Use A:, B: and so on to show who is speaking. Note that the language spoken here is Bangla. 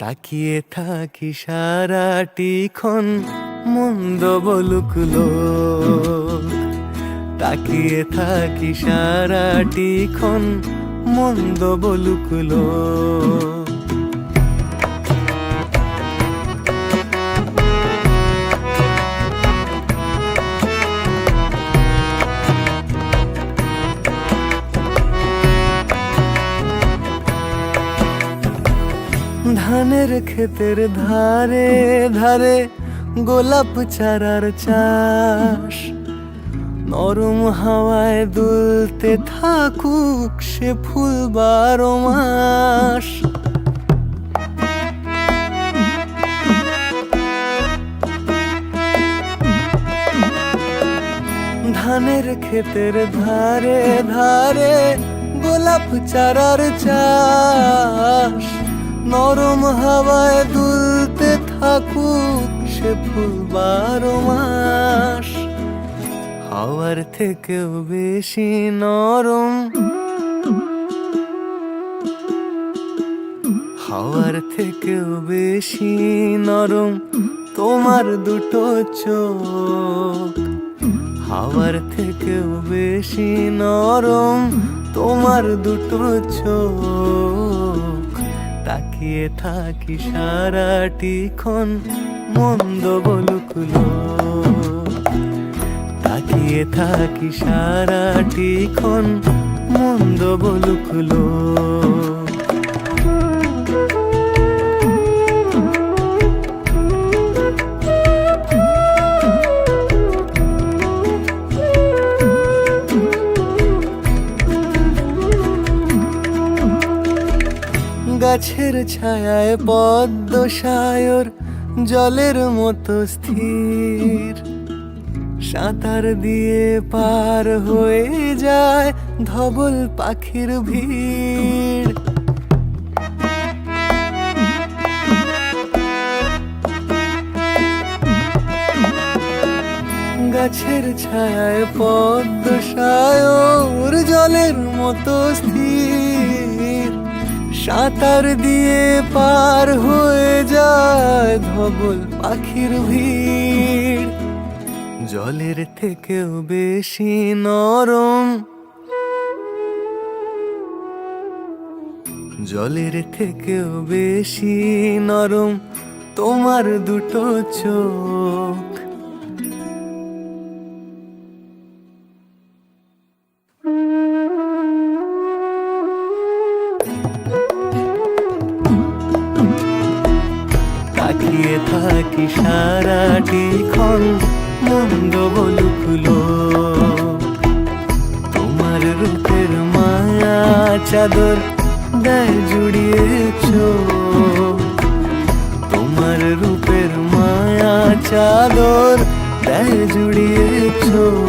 A: তাকিয়ে থাকি সারাটিক্ষণ মন্দ বলুক লোক। তাকিয়ে থাকি সারাটিক্ষণ মন্দ বলুক লোক। ধানের ক্ষেতের ধারে ধারে গোলাপ চারার চাষ, নরম হাওয়ায় দুলতে থাকুক সে ফুল 12 মাস। ধানের ক্ষেতের ধারে ধারে গোলাপ চারার চাষ, নরম হাওয়ায় দুলতে থাকুক সে ফুল 12 মাস। হাওয়ার থেকেও বেশি নরম, হাওয়ার থেকেও বেশি নরম তোমার দুটো চোখ। হাওয়ার থেকেও বেশি নরম তোমার দুটো চোখ। তাকিয়ে থাকি সারাটিক্ষণ মন্দ বলুক লোক। তাকিয়ে থাকি সারাটিক্ষণ মন্দ বলুক লোক। গাছের ছায়ায় পদ্ম সায়র জলের মতো স্থির, সাঁতার দিয়ে পার হয়ে যায় ধবল পাখির ভিড়। গাছের ছায়ায় পদ্ম সায়র জলের মতো স্থির, সাঁতার দিয়ে পার হয়ে যায় ধবল পাখির ভিড়। জলের থেকেও বেশি নরম, জলের থেকেও বেশি নরম তোমার দুটো চোখ। তাকিয়ে থাকি সারাটিক্ষণ মন্দ বলুক লোক। তোমার রূপের মায়া চাদর দেয় জুড়িয়ে চোখ। তোমার রূপের মায়া চাদর দেয় জুড়িয়ে চোখ।